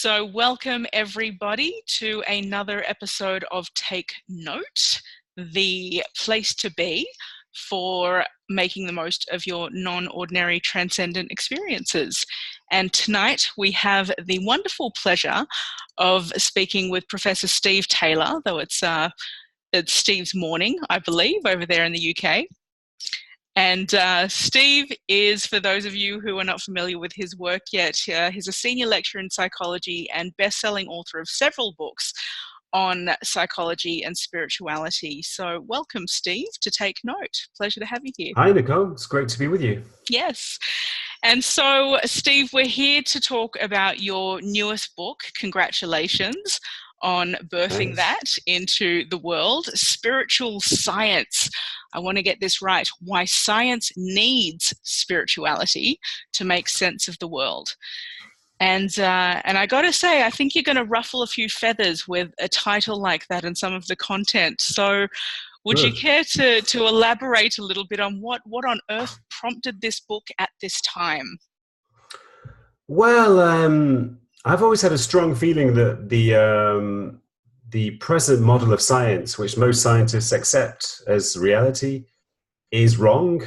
So welcome everybody to another episode of Take Note, the place to be for making the most of your non-ordinary transcendent experiences. And tonight we have the wonderful pleasure of speaking with Professor Steve Taylor, though it's Steve's morning, I believe, over there in the UK. And Steve is, for those of you who are not familiar with his work yet, he's a senior lecturer in psychology and best-selling author of several books on psychology and spirituality. So welcome, Steve, to Take Note. Pleasure to have you here. Hi, Nicole. It's great to be with you. Yes. And so, Steve, we're here to talk about your newest book. Congratulations on birthing that into the world, Spiritual Science. I want to get this right. Why science needs spirituality to make sense of the world. And I got to say, I think you're going to ruffle a few feathers with a title like that and some of the content. So would you care to elaborate a little bit on what on earth prompted this book at this time? Well, I've always had a strong feeling that the present model of science, which most scientists accept as reality, is wrong.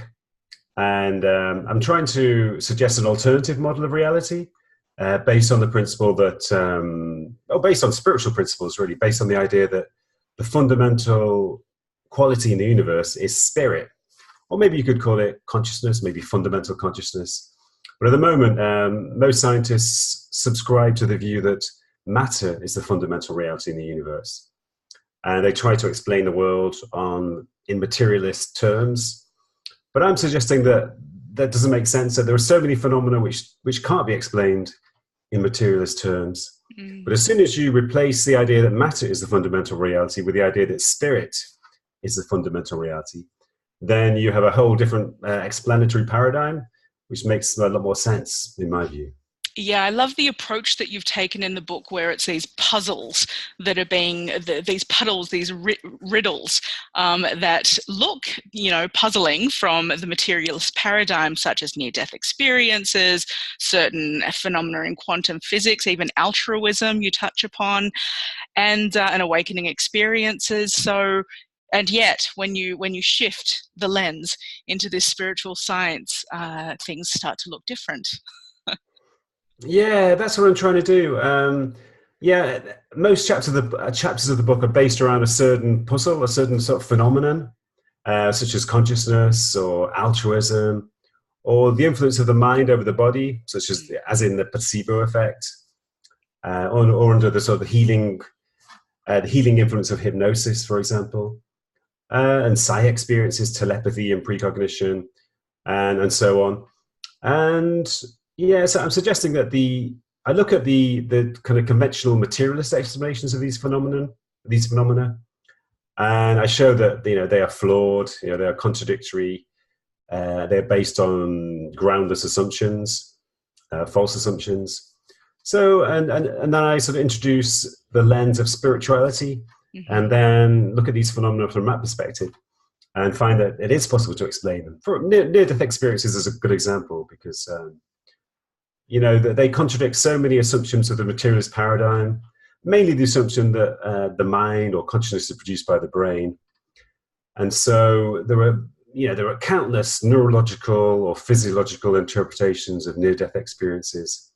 And I'm trying to suggest an alternative model of reality based on the principle that, based on spiritual principles, really, based on the idea that the fundamental quality in the universe is spirit. Or maybe you could call it consciousness, maybe fundamental consciousness. But at the moment, most scientists subscribe to the view that matter is the fundamental reality in the universe. And they try to explain the world in materialist terms. But I'm suggesting that that doesn't make sense, that there are so many phenomena which can't be explained in materialist terms. But as soon as you replace the idea that matter is the fundamental reality with the idea that spirit is the fundamental reality, then you have a whole different explanatory paradigm, which makes a lot more sense, in my view. Yeah, I love the approach that you've taken in the book where it's these puzzles that are these puddles, these riddles that look, puzzling from the materialist paradigm, such as near-death experiences, certain phenomena in quantum physics, even altruism you touch upon, and awakening experiences. So, and yet, when you shift the lens into this spiritual science, things start to look different. Yeah, that's what I'm trying to do. Most chapters of the book are based around a certain puzzle, a certain sort of phenomenon, such as consciousness or altruism, or the influence of the mind over the body, such as in the placebo effect, or under the sort of healing influence of hypnosis, for example, and psi experiences, telepathy and precognition, and so on. And yeah, so I'm suggesting that I look at the kind of conventional materialist explanations of these phenomena, and I show that they are flawed, they are contradictory, they're based on groundless assumptions, false assumptions. So and then I sort of introduce the lens of spirituality, and then look at these phenomena from that perspective, and find that it is possible to explain them. For near-death experiences is a good example because. They contradict so many assumptions of the materialist paradigm, mainly the assumption that the mind or consciousness is produced by the brain. And so there are countless neurological or physiological interpretations of near-death experiences,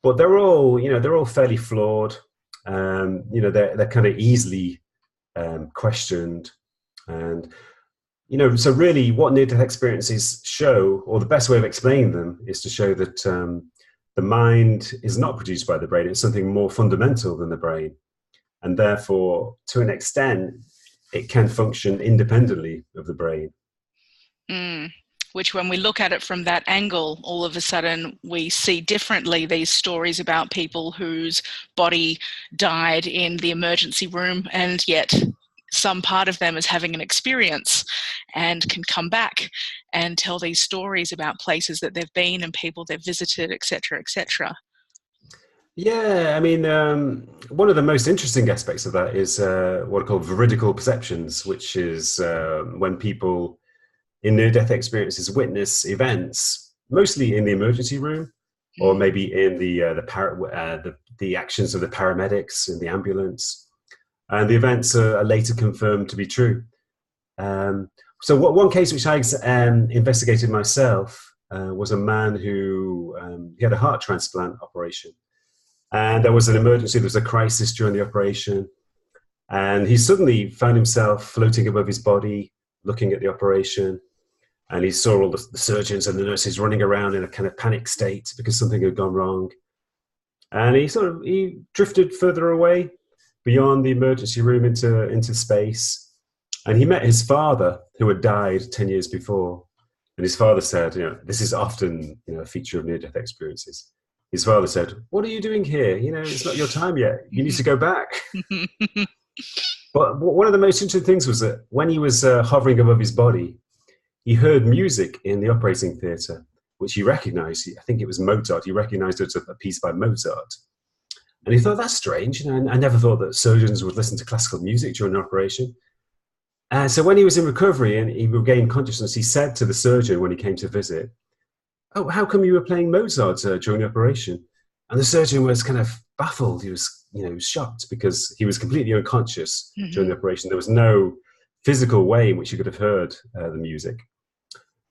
but they're all fairly flawed. They're kind of easily questioned, and so really what near-death experiences show, or the best way of explaining them, is to show that the mind is not produced by the brain. It's something more fundamental than the brain. And therefore, to an extent, it can function independently of the brain. Which when we look at it from that angle, all of a sudden we see differently these stories about people whose body died in the emergency room, and yet some part of them is having an experience and can come back and tell these stories about places that they've been and people they've visited, etc., etc. Yeah, I mean, one of the most interesting aspects of that is what are called veridical perceptions, which is when people in near-death experiences witness events, mostly in the emergency room, or maybe in the the actions of the paramedics in the ambulance. And the events are later confirmed to be true. So one case which I investigated myself was a man who he had a heart transplant operation. And there was an emergency, there was a crisis during the operation. And he suddenly found himself floating above his body, looking at the operation. And he saw all the surgeons and the nurses running around in a kind of panic state because something had gone wrong. And he drifted further away beyond the emergency room into space. And he met his father, who had died 10 years before. And his father said, this is often, a feature of near-death experiences. His father said, "What are you doing here? It's not your time yet. You need to go back." But one of the most interesting things was that when he was hovering above his body, he heard music in the operating theatre, which he recognized. I think it was Mozart. He recognized it as a piece by Mozart. And he thought, that's strange. I never thought that surgeons would listen to classical music during an operation. And so when he was in recovery and he regained consciousness, he said to the surgeon when he came to visit, "Oh, how come you were playing Mozart during the operation?" And the surgeon was kind of baffled. He was, shocked because he was completely unconscious during the operation. There was no physical way in which he could have heard the music.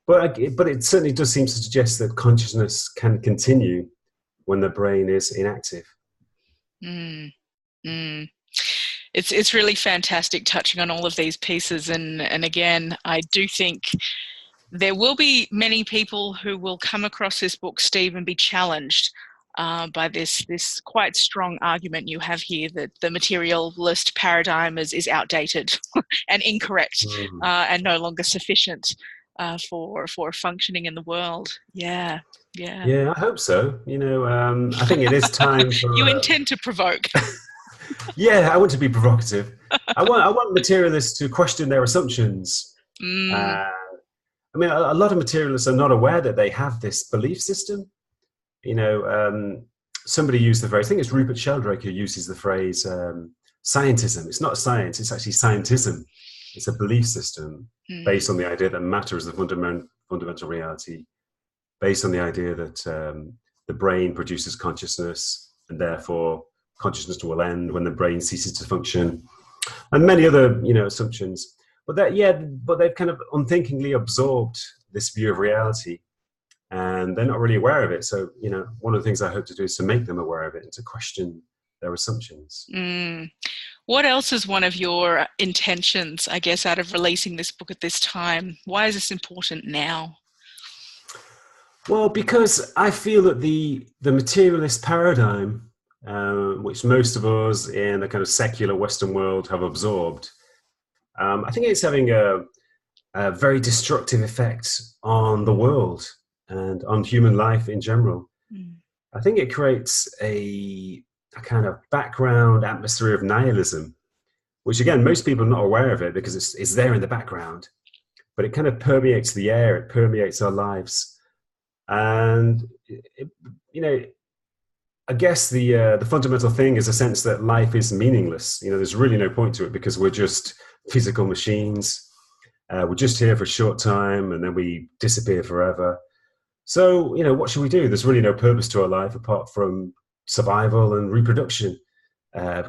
But it certainly does seem to suggest that consciousness can continue when the brain is inactive. It's really fantastic touching on all of these pieces. And again, I do think there will be many people who will come across this book, Steve, and be challenged by this quite strong argument you have here that the materialist paradigm is outdated and incorrect and no longer sufficient for functioning in the world. Yeah, I hope so. I think it is time for... You intend to provoke. Yeah, I want to be provocative. I want materialists to question their assumptions. A lot of materialists are not aware that they have this belief system. Somebody used the phrase, I think it's Rupert Sheldrake who uses the phrase scientism. It's not science, it's actually scientism. It's a belief system based on the idea that matter is the fundamental reality, based on the idea that the brain produces consciousness, and therefore consciousness will end when the brain ceases to function, and many other assumptions. But they've kind of unthinkingly absorbed this view of reality, and they're not really aware of it. So one of the things I hope to do is to make them aware of it and to question their assumptions. What else is one of your intentions, I guess, out of releasing this book at this time? Why is this important now? Well, because I feel that the materialist paradigm, which most of us in the kind of secular Western world have absorbed, I think it's having a very destructive effect on the world and on human life in general. I think it creates a kind of background atmosphere of nihilism, which again, most people are not aware of it because it's there in the background, but it kind of permeates the air, it permeates our lives. And, I guess the fundamental thing is a sense that life is meaningless. There's really no point to it because we're just physical machines. We're just here for a short time and then we disappear forever. So, what should we do? There's really no purpose to our life apart from survival and reproduction,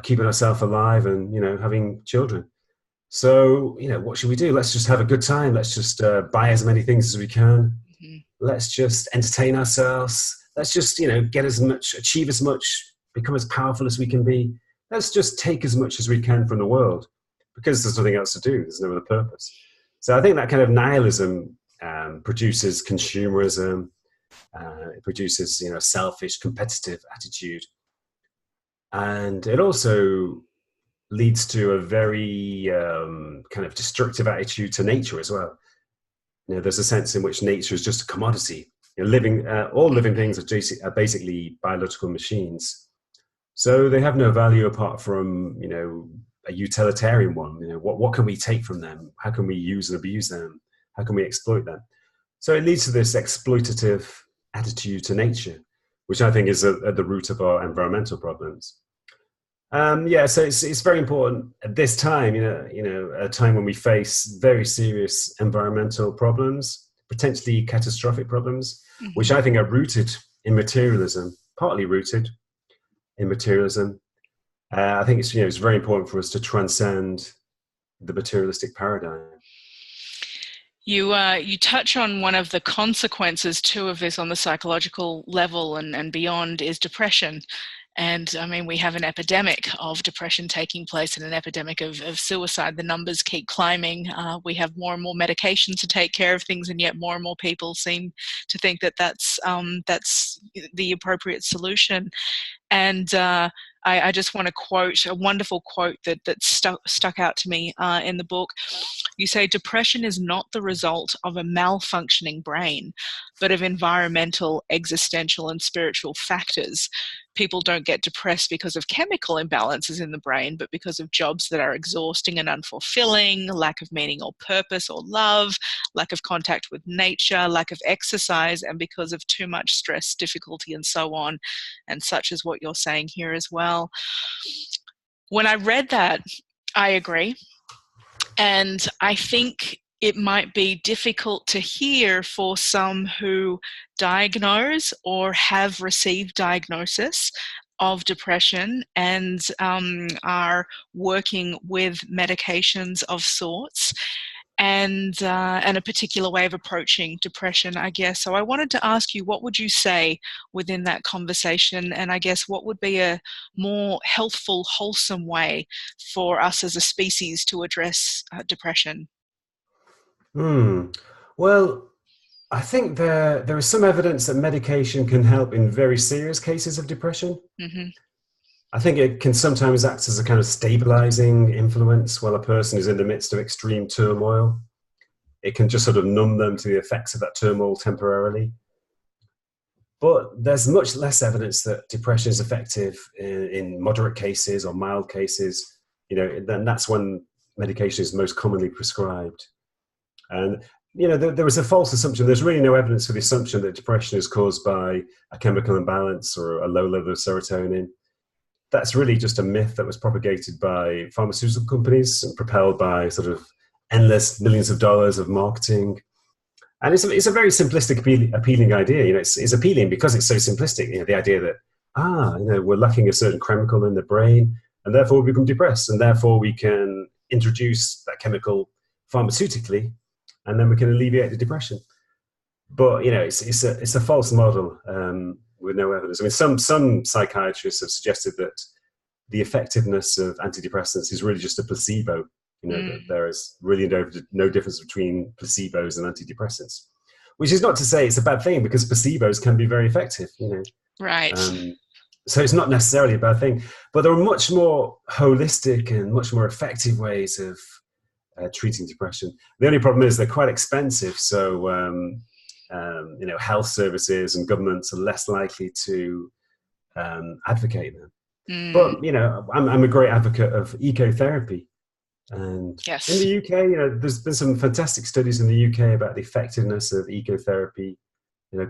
keeping ourselves alive and, having children. So, what should we do? Let's just have a good time. Let's just buy as many things as we can. Let's just entertain ourselves. Let's just, get as much, achieve as much, become as powerful as we can be. Let's just take as much as we can from the world because there's nothing else to do. There's no other purpose. So I think that kind of nihilism produces consumerism. It produces, selfish, competitive attitude. And it also leads to a very kind of destructive attitude to nature as well. There's a sense in which nature is just a commodity. All living things are basically biological machines. So they have no value apart from, a utilitarian one. What can we take from them? How can we use and abuse them? How can we exploit them? So it leads to this exploitative attitude to nature, which I think is at the root of our environmental problems. So it's very important at this time, a time when we face very serious environmental problems, potentially catastrophic problems, which I think are rooted in materialism, partly rooted, in materialism. I think it's very important for us to transcend the materialistic paradigm. You touch on one of the consequences too of this on the psychological level and beyond is depression. And I mean, we have an epidemic of depression taking place and an epidemic of suicide. The numbers keep climbing. We have more and more medication to take care of things, and yet more and more people seem to think that that's the appropriate solution. And I just want to quote a wonderful quote that stuck out to me in the book. You say, depression is not the result of a malfunctioning brain, but of environmental, existential, and spiritual factors. People don't get depressed because of chemical imbalances in the brain, but because of jobs that are exhausting and unfulfilling, lack of meaning or purpose or love, lack of contact with nature, lack of exercise, and because of too much stress, difficulty, and so on. And such is what you're saying here as well. When I read that, I agree. And I think it might be difficult to hear for some who diagnose or have received diagnosis of depression and are working with medications of sorts and a particular way of approaching depression, I guess. So I wanted to ask you, what would you say within that conversation? And I guess what would be a more healthful, wholesome way for us as a species to address depression? Well, I think there is some evidence that medication can help in very serious cases of depression. Mm-hmm. I think it can sometimes act as a kind of stabilizing influence while a person is in the midst of extreme turmoil. It can just sort of numb them to the effects of that turmoil temporarily. But there's much less evidence that depression is effective in moderate cases or mild cases. Then that's when medication is most commonly prescribed. And there was a false assumption. There's really no evidence for the assumption that depression is caused by a chemical imbalance or a low level of serotonin. That's really just a myth that was propagated by pharmaceutical companies and propelled by sort of endless millions of dollars of marketing. And it's a very simplistic, appealing idea. It's appealing because it's so simplistic. The idea that, we're lacking a certain chemical in the brain and therefore we become depressed and therefore we can introduce that chemical pharmaceutically and then we can alleviate the depression. But, it's a false model. With no evidence. I mean, some psychiatrists have suggested that the effectiveness of antidepressants is really just a placebo. That there is really no difference between placebos and antidepressants, which is not to say it's a bad thing because placebos can be very effective. Right. So it's not necessarily a bad thing, but there are much more holistic and much more effective ways of treating depression. The only problem is they're quite expensive. So health services and governments are less likely to advocate them. But I'm a great advocate of ecotherapy, and yes. In the UK, there's been some fantastic studies in the UK about the effectiveness of ecotherapy.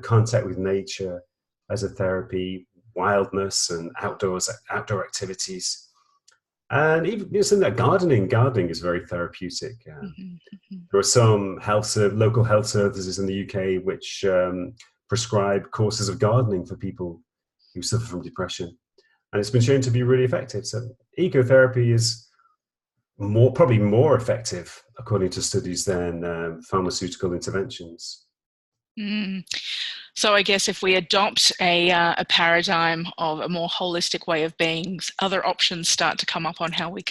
Contact with nature as a therapy, wildness and outdoor activities. And even something like gardening is very therapeutic. There are some local health services in the UK which prescribe courses of gardening for people who suffer from depression, and it's been shown to be really effective. So ecotherapy is probably more effective, according to studies, than pharmaceutical interventions. So I guess if we adopt a paradigm of a more holistic way of being, other options start to come up on how we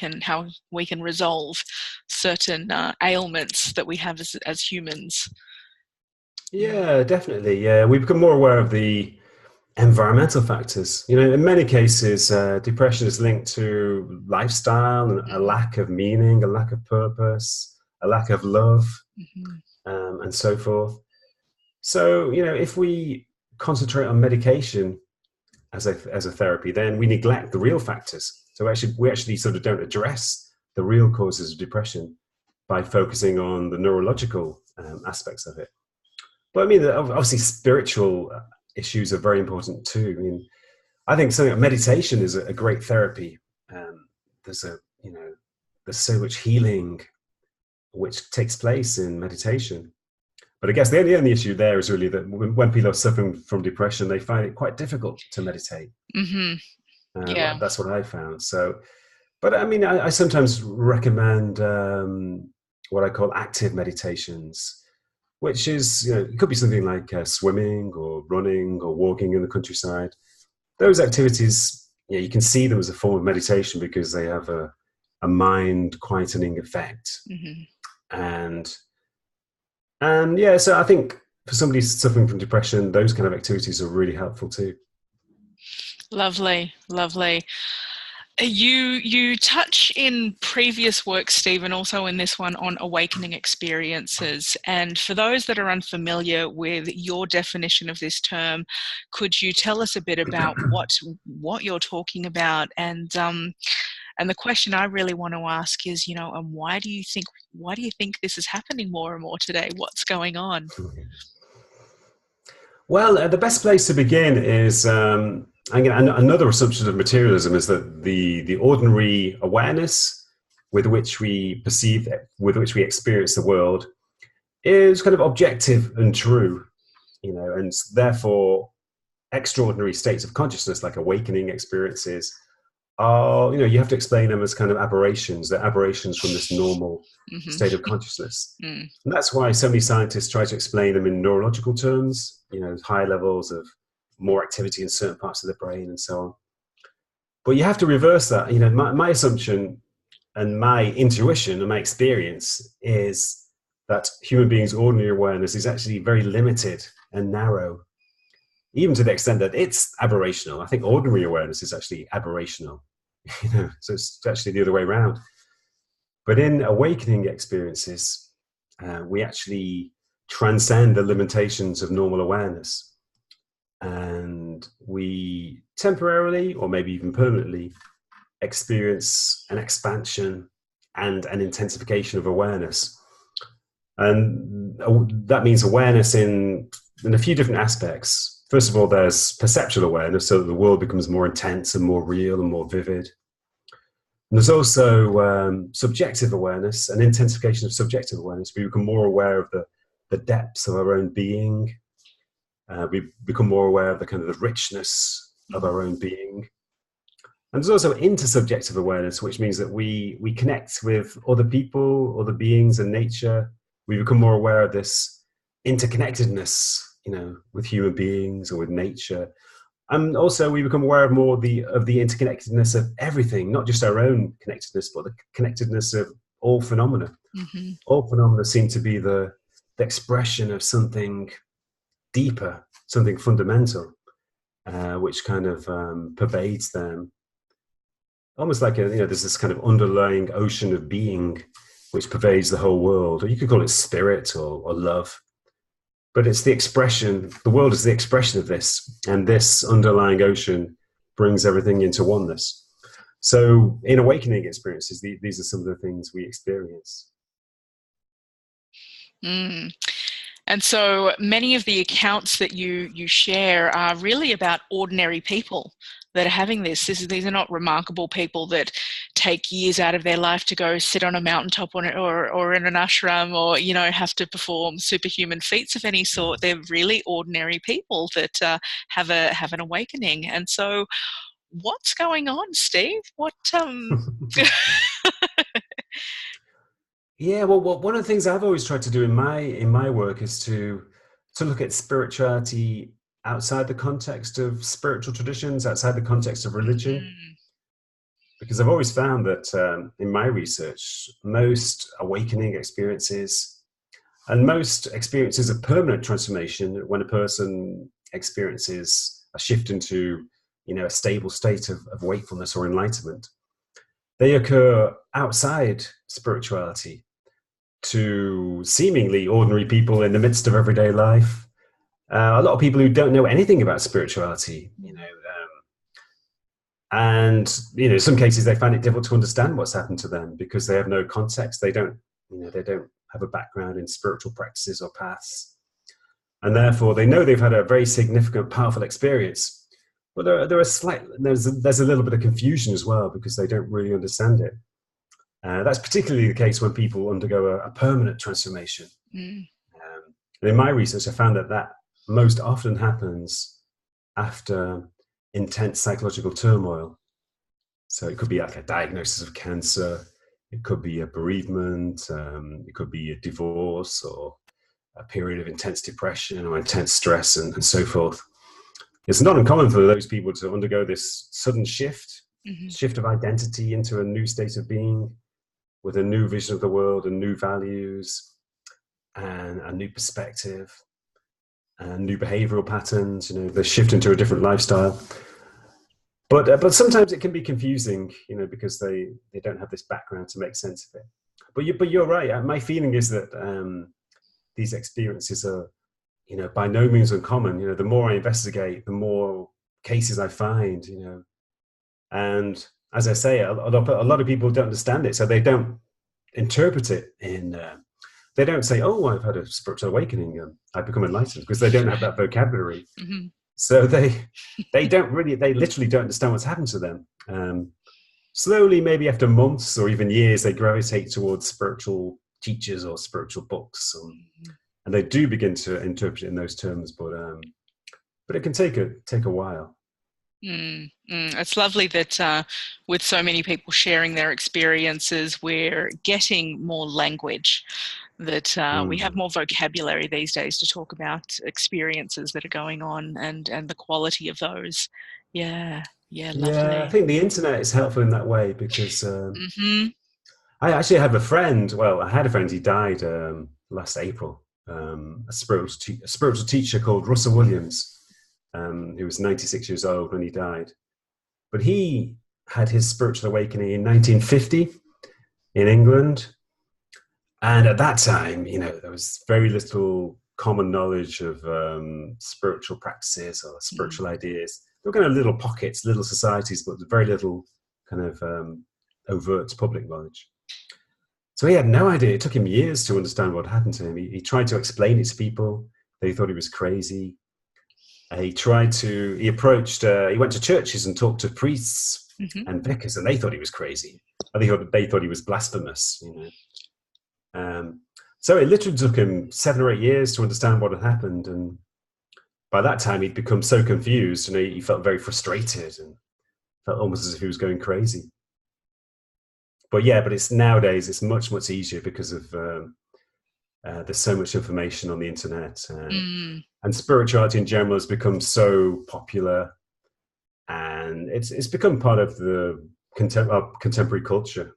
can resolve certain ailments that we have as humans. Yeah, definitely. Yeah, we become more aware of the environmental factors. In many cases, depression is linked to lifestyle and a lack of meaning, a lack of purpose, a lack of love, and so forth. So, if we concentrate on medication as a therapy, then we neglect the real factors. So we actually sort of don't address the real causes of depression by focusing on the neurological aspects of it. But I mean, obviously spiritual issues are very important too. I mean, I think something like meditation is a great therapy. There's so much healing which takes place in meditation. But I guess the only issue there is really that when people are suffering from depression, they find it quite difficult to meditate. Yeah. That's what I found. So, but I mean, I sometimes recommend what I call active meditations, which is, it could be something like swimming or running or walking in the countryside. Those activities, you can see them as a form of meditation because they have a mind quietening effect. And yeah, so I think for somebody suffering from depression, those kind of activities are really helpful too. Lovely, lovely. You touch in previous work, Steve, and also in this one on awakening experiences. And for those that are unfamiliar with your definition of this term, could you tell us a bit about what you're talking about? And the question I really want to ask is, and why do you think this is happening more and more today? What's going on? Well, the best place to begin is another assumption of materialism is that the ordinary awareness with which we perceive, with which we experience the world, is kind of objective and true, and therefore extraordinary states of consciousness, like awakening experiences, are, you have to explain them as kind of aberrations. They're aberrations from this normal state of consciousness. And that's why so many scientists try to explain them in neurological terms, high levels of more activity in certain parts of the brain and so on. But you have to reverse that. My assumption and my intuition and my experience is that human beings' ordinary awareness is actually very limited and narrow, even to the extent that it's aberrational. I think ordinary awareness is actually aberrational, so it's actually the other way around. But in awakening experiences, we actually transcend the limitations of normal awareness. And we temporarily, or maybe even permanently, experience an expansion and an intensification of awareness. And that means awareness in a few different aspects. First of all, there's perceptual awareness, so that the world becomes more intense and more real and more vivid. And there's also subjective awareness, an intensification of subjective awareness. We become more aware of the depths of our own being. We become more aware of the kind of the richness of our own being. And there's also intersubjective awareness, which means that we connect with other people, other beings, and nature. We become more aware of this interconnectedness, with human beings or with nature. And also we become aware of more of the interconnectedness of everything, not just our own connectedness, but the connectedness of all phenomena. All phenomena seem to be the expression of something deeper, something fundamental, which kind of pervades them. Almost like there's this kind of underlying ocean of being which pervades the whole world. Or you could call it spirit or love. But it's the expression, the world is the expression of this, and this underlying ocean brings everything into oneness. So in awakening experiences, these are some of the things we experience. And so many of the accounts that you share are really about ordinary people that are having this. These are not remarkable people that take years out of their life to go sit on a mountaintop or in an ashram or, have to perform superhuman feats of any sort. They're really ordinary people that have an awakening. And so what's going on, Steve? Yeah, well, one of the things I've always tried to do in my work is to look at spirituality outside the context of spiritual traditions, outside the context of religion. Because I've always found that in my research, most awakening experiences and most experiences of permanent transformation, when a person experiences a shift into, a stable state of wakefulness or enlightenment, they occur outside spirituality to seemingly ordinary people in the midst of everyday life. A lot of people who don't know anything about spirituality, and in some cases they find it difficult to understand what's happened to them because they have no context. They don't have a background in spiritual practices or paths, and therefore they know they've had a very significant, powerful experience. But there's a little bit of confusion as well because they don't really understand it. That's particularly the case when people undergo a permanent transformation. And in my research, I found that most often happens after intense psychological turmoil. So it could be like a diagnosis of cancer, it could be a bereavement, it could be a divorce, or a period of intense depression or intense stress, and so forth. It's not uncommon for those people to undergo this sudden shift of identity into a new state of being, with a new vision of the world and new values and a new perspective and new behavioral patterns. They shift into a different lifestyle. But sometimes it can be confusing, because they don't have this background to make sense of it. But you're right. My feeling is that these experiences are, by no means uncommon. The more I investigate, the more cases I find. And as I say, a lot of people don't understand it, so they don't interpret it in. They don't say, "Oh, I've had a spiritual awakening. I've become enlightened," because they don't have that vocabulary. Mm-hmm. So they literally don't understand what's happened to them. Slowly, maybe after months or even years, they gravitate towards spiritual teachers or spiritual books, and they do begin to interpret it in those terms. But it can take a while. It's lovely that with so many people sharing their experiences, we're getting more language, that we have more vocabulary these days to talk about experiences that are going on and the quality of those. Yeah, lovely. Yeah, I think the internet is helpful in that way, because I actually have a friend. Well, I had a friend. He died last April. A spiritual teacher called Russell Williams. He was 96 years old when he died. But he had his spiritual awakening in 1950 in England. And at that time, there was very little common knowledge of spiritual practices or spiritual ideas. There were kind of little pockets, little societies, but very little kind of overt public knowledge. So he had no idea. It took him years to understand what happened to him. He tried to explain it to people. They thought he was crazy. He went to churches and talked to priests and vicars, and they thought he was crazy. They thought he was blasphemous. So it literally took him 7 or 8 years to understand what had happened, and by that time he'd become so confused, and he felt very frustrated and felt almost as if he was going crazy. But it's nowadays it's much easier because of there's so much information on the internet, and spirituality in general has become so popular, and it's become part of the contemporary culture.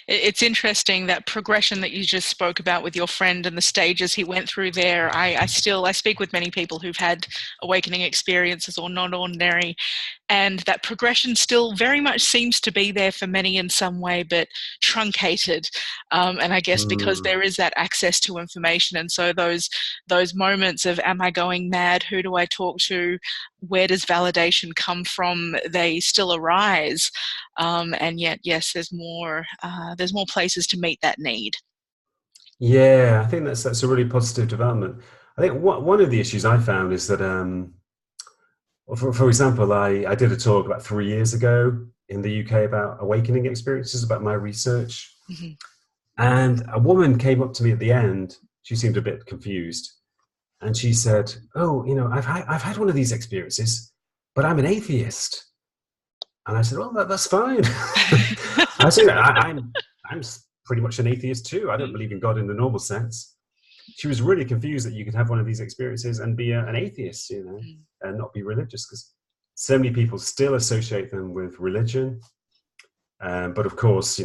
It's interesting, that progression that you just spoke about with your friend and the stages he went through there. I speak with many people who've had awakening experiences or non-ordinary, and that progression still very much seems to be there for many in some way, but truncated. And I guess because there is that access to information, and so those moments of, am I going mad? Who do I talk to? Where does validation come from? They still arise, and yet, yes, there's more places to meet that need. Yeah, I think that's a really positive development. I think one of the issues I found is that, for example, I did a talk about 3 years ago in the UK about awakening experiences, about my research, and a woman came up to me at the end. She seemed a bit confused, and she said, "Oh, I've had one of these experiences, but I'm an atheist." And I said, "Well, that's fine." I said, I'm pretty much an atheist too. I don't believe in God in the normal sense. She was really confused that you could have one of these experiences and be an atheist, and not be religious, because so many people still associate them with religion. But of course,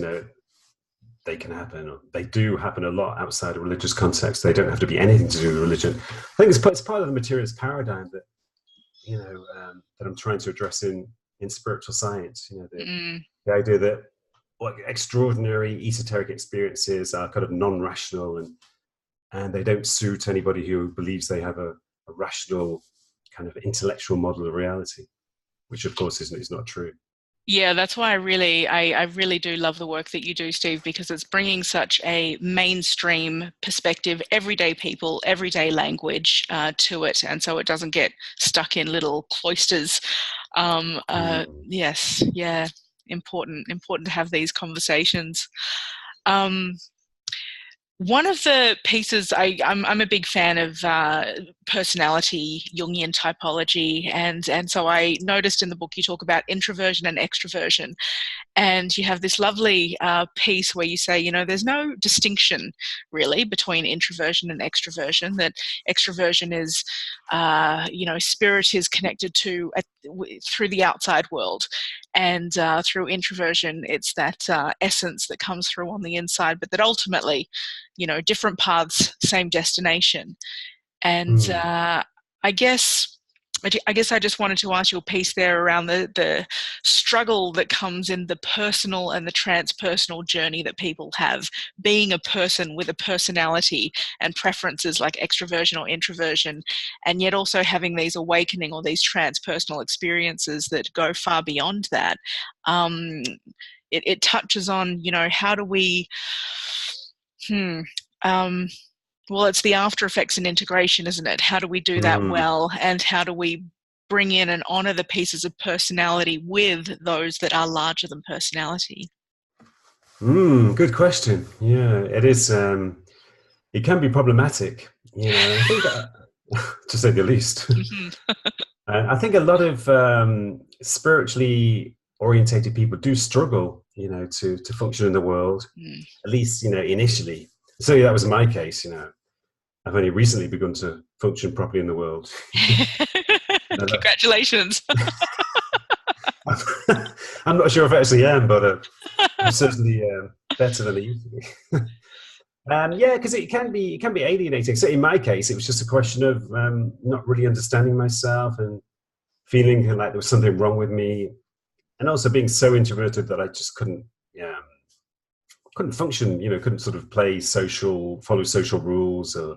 they can happen. They do happen a lot outside of religious context. They don't have to be anything to do with religion. I think it's part of the materialist paradigm that, that I'm trying to address in spiritual science. The idea that extraordinary esoteric experiences are kind of non-rational, and they don't suit anybody who believes they have a rational kind of intellectual model of reality, which of course is not true. Yeah, that's why I really do love the work that you do, Steve, because it's bringing such a mainstream perspective, everyday people, everyday language to it, and so it doesn't get stuck in little cloisters. Yes, yeah, important to have these conversations. One of the pieces, I'm a big fan of personality, Jungian typology, and so I noticed in the book you talk about introversion and extraversion. And you have this lovely piece where you say, you know, there's no distinction really between introversion and extroversion, that extroversion is, you know, spirit is connected to through the outside world. And through introversion, it's that essence that comes through on the inside, but that ultimately, you know, different paths, same destination. And I guess I just wanted to ask your piece there around the struggle that comes in the personal and the transpersonal journey that people have, being a person with a personality and preferences like extroversion or introversion, and yet also having these awakening or these transpersonal experiences that go far beyond that. It touches on, you know, how do we, well, it's the after effects and integration, isn't it? How do we do that well? And how do we bring in and honor the pieces of personality with those that are larger than personality? Good question. Yeah, it is. It can be problematic, you know, I think, to say the least. I think a lot of spiritually orientated people do struggle, you know, to function in the world, at least, you know, initially. So that was my case, you know. I've only recently begun to function properly in the world. Congratulations. I'm not sure if I actually am, but I'm certainly better than I used to be. Yeah, because it can be alienating. So in my case, it was just a question of not really understanding myself and feeling like there was something wrong with me, and also being so introverted that I just couldn't function. You know, couldn't sort of follow social rules, or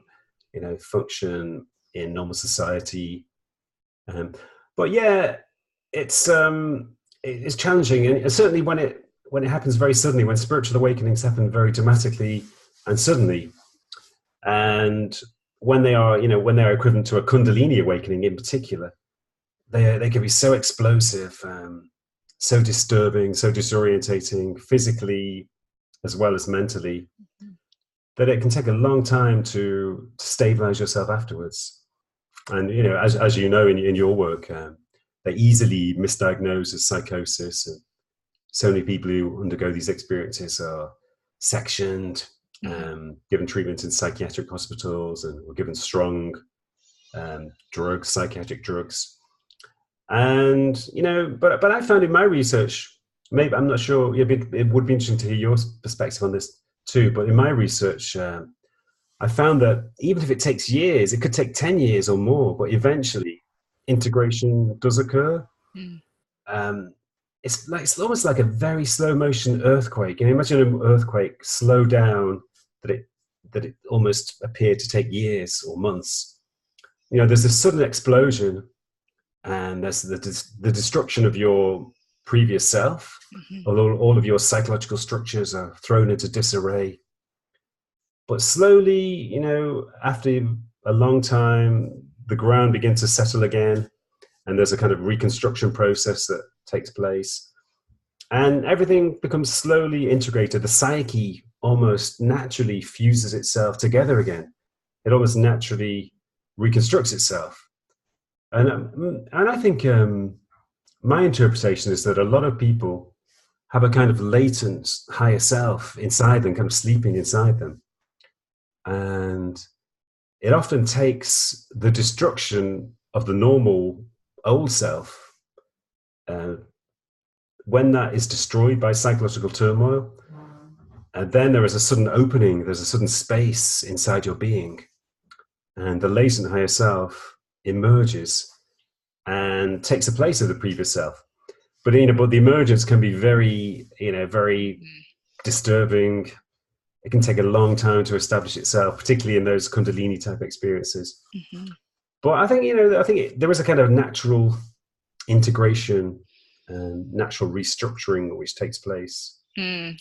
you know, function in normal society. But yeah, it's challenging, and certainly when it happens very suddenly, when spiritual awakenings happen very dramatically and suddenly, and when they are equivalent to a Kundalini awakening in particular, they can be so explosive, so disturbing, so disorientating, physically as well as mentally, that it can take a long time to stabilize yourself afterwards. And you know, as you know in your work, they're easily misdiagnosed as psychosis, and so many people who undergo these experiences are sectioned, given treatment in psychiatric hospitals, and were given strong drugs, psychiatric drugs. And you know, but I found in my research, maybe I'm not sure. It would be interesting to hear your perspective on this too. But in my research, I found that even if it takes years, it could take 10 years or more, but eventually integration does occur. It's almost like a very slow motion earthquake. You know, imagine an earthquake slow down, that it almost appeared to take years or months. You know, there's a sudden explosion, and there's the destruction of your previous self. Although all of your psychological structures are thrown into disarray. But slowly, you know, after a long time, the ground begins to settle again, and there's a kind of reconstruction process that takes place, and everything becomes slowly integrated. The psyche almost naturally fuses itself together again. It almost naturally reconstructs itself. And I think my interpretation is that a lot of people have a kind of latent higher self inside them, kind of sleeping inside them. And it often takes the destruction of the normal old self, when that is destroyed by psychological turmoil, and then there is a sudden opening, there's a sudden space inside your being, and the latent higher self emerges and takes the place of the previous self. But you know, but the emergence can be very disturbing. It can take a long time to establish itself, particularly in those Kundalini type experiences. But I think, you know, there is a kind of natural integration and natural restructuring which takes place.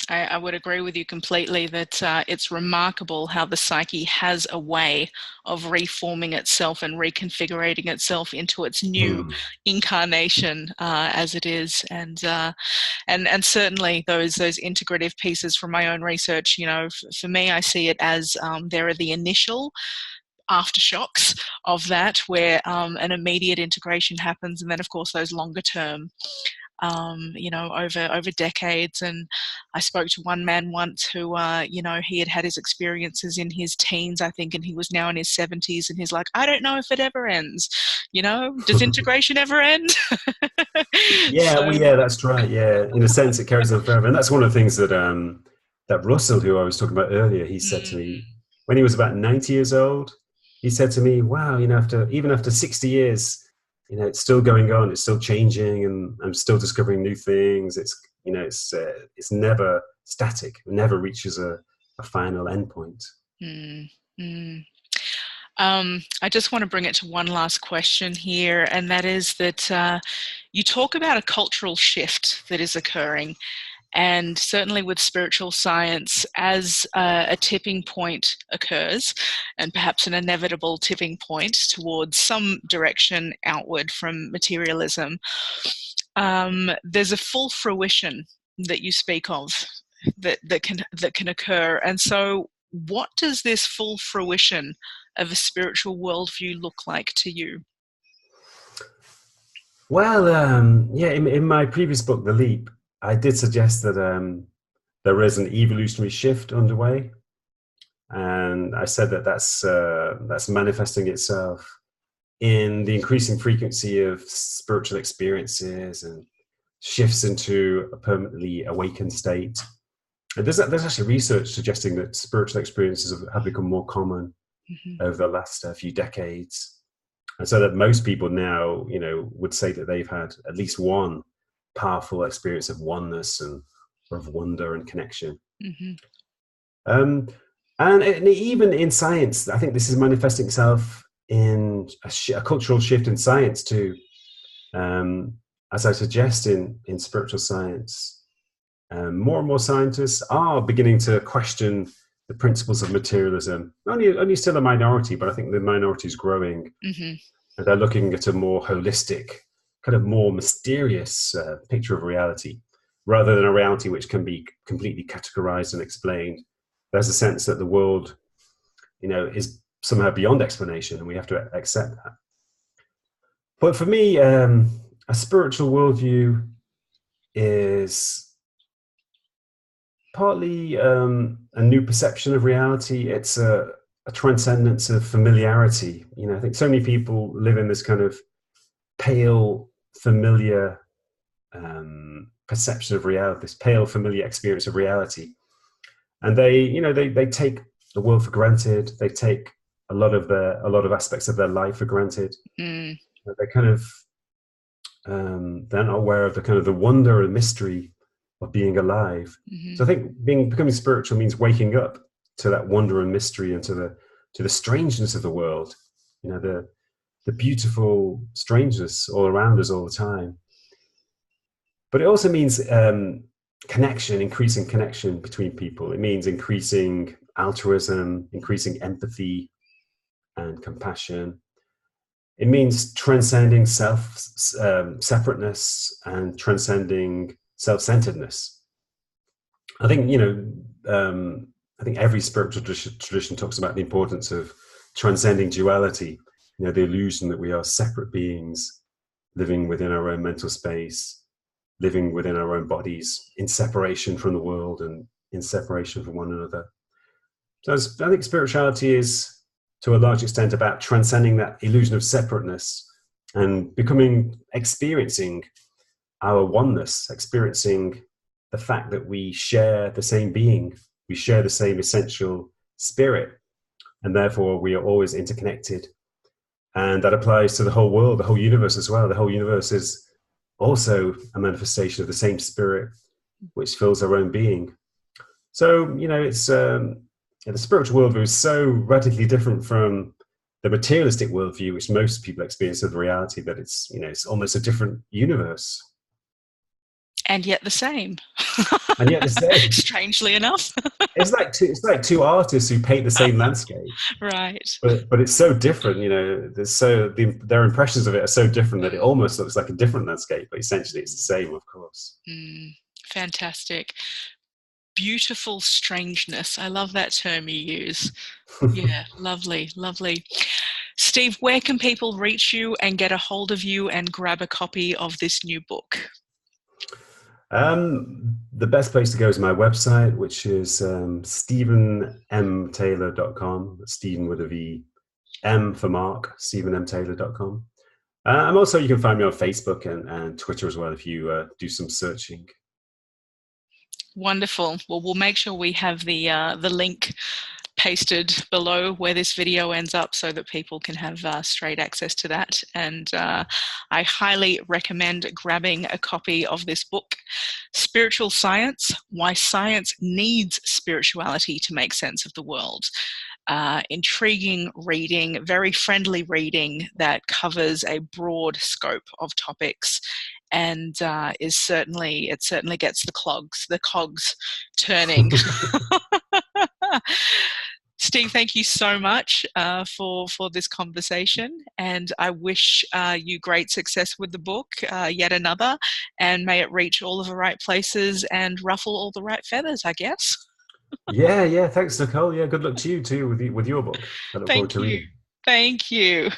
I would agree with you completely that it's remarkable how the psyche has a way of reforming itself and reconfiguring itself into its new incarnation as it is. And And certainly those integrative pieces from my own research, you know, for me, I see it as there are the initial aftershocks of that, where an immediate integration happens, and then of course those longer term, you know, over decades. And I spoke to one man once who, you know, he had his experiences in his teens, I think, and he was now in his 70s, and he's like, I don't know if it ever ends. You know, does integration ever end? Yeah, So, well, yeah, that's right. Yeah, in a sense, it carries on forever, and that's one of the things that that Russell, who I was talking about earlier, he said to me when he was about 90 years old. He said to me, "Wow, you know, even after 60 years, you know, it's still going on. It's still changing, and I'm still discovering new things. It's, you know, it's never static. It never reaches a final endpoint." I just want to bring it to one last question here, and that is that you talk about a cultural shift that is occurring, and certainly with spiritual science, as a tipping point occurs, and perhaps an inevitable tipping point towards some direction outward from materialism, there's a full fruition that you speak of that can occur. And so, what does this full fruition of a spiritual worldview look like to you? Well, yeah, in my previous book, The Leap, I did suggest that there is an evolutionary shift underway, and I said that that's manifesting itself in the increasing frequency of spiritual experiences and shifts into a permanently awakened state. And there's actually research suggesting that spiritual experiences have become more common over the last few decades, and so that most people now, you know, would say that they've had at least one powerful experience of oneness and of wonder and connection. And even in science, I think this is manifesting itself in a cultural shift in science too. As I suggest in spiritual science, more and more scientists are beginning to question the principles of materialism. Only still a minority, but I think the minority is growing. And they're looking at a more holistic, kind of more mysterious picture of reality, rather than a reality which can be completely categorized and explained. There's a sense that the world, you know, is somehow beyond explanation, and we have to accept that. But for me, a spiritual worldview is partly a new perception of reality. It's a transcendence of familiarity. You know, I think so many people live in this kind of pale, familiar perception of reality, this pale, familiar experience of reality, and they take the world for granted. They take a lot of aspects of their life for granted. They kind of they're not aware of the kind of the wonder and mystery of being alive. So I think becoming spiritual means waking up to that wonder and mystery, and to the strangeness of the world. You know, the beautiful strangeness all around us all the time. But it also means connection, increasing connection between people. It means increasing altruism, increasing empathy and compassion. It means transcending separateness and transcending self-centeredness. I think, you know, I think every spiritual tradition talks about the importance of transcending duality. You know, the illusion that we are separate beings living within our own mental space, living within our own bodies, in separation from the world and in separation from one another. So I think spirituality is, to a large extent, about transcending that illusion of separateness and experiencing our oneness, experiencing the fact that we share the same being, we share the same essential spirit, and therefore we are always interconnected. And that applies to the whole world, the whole universe as well. The whole universe is also a manifestation of the same spirit which fills our own being. So, you know, it's the spiritual worldview is so radically different from the materialistic worldview, which most people experience of reality, that it's, you know, it's almost a different universe. And yet the same. And yet the same. Strangely enough. It's like two artists who paint the same landscape. Right. But it's so different, you know. Their impressions of it are so different that it almost looks like a different landscape, but essentially it's the same, of course. Fantastic. Beautiful strangeness. I love that term you use. Yeah, lovely, lovely. Steve, where can people reach you and get a hold of you and grab a copy of this new book? The best place to go is my website, which is stephenmtaylor.com. Stephen with a V, M for Mark, stephenmtaylor.com. And also, you can find me on Facebook and Twitter as well if you do some searching. Wonderful. Well, we'll make sure we have the link pasted below where this video ends up so that people can have straight access to that. And I highly recommend grabbing a copy of this book, Spiritual Science: Why Science Needs Spirituality to Make Sense of the World. Intriguing reading, very friendly reading that covers a broad scope of topics, and it certainly gets the cogs turning. Steve, thank you so much for this conversation, and I wish you great success with the book, yet another, and may it reach all of the right places and ruffle all the right feathers, I guess. Yeah. Thanks, Nicole. Yeah, good luck to you too with your book. I look forward Thank to you. reading. Thank you.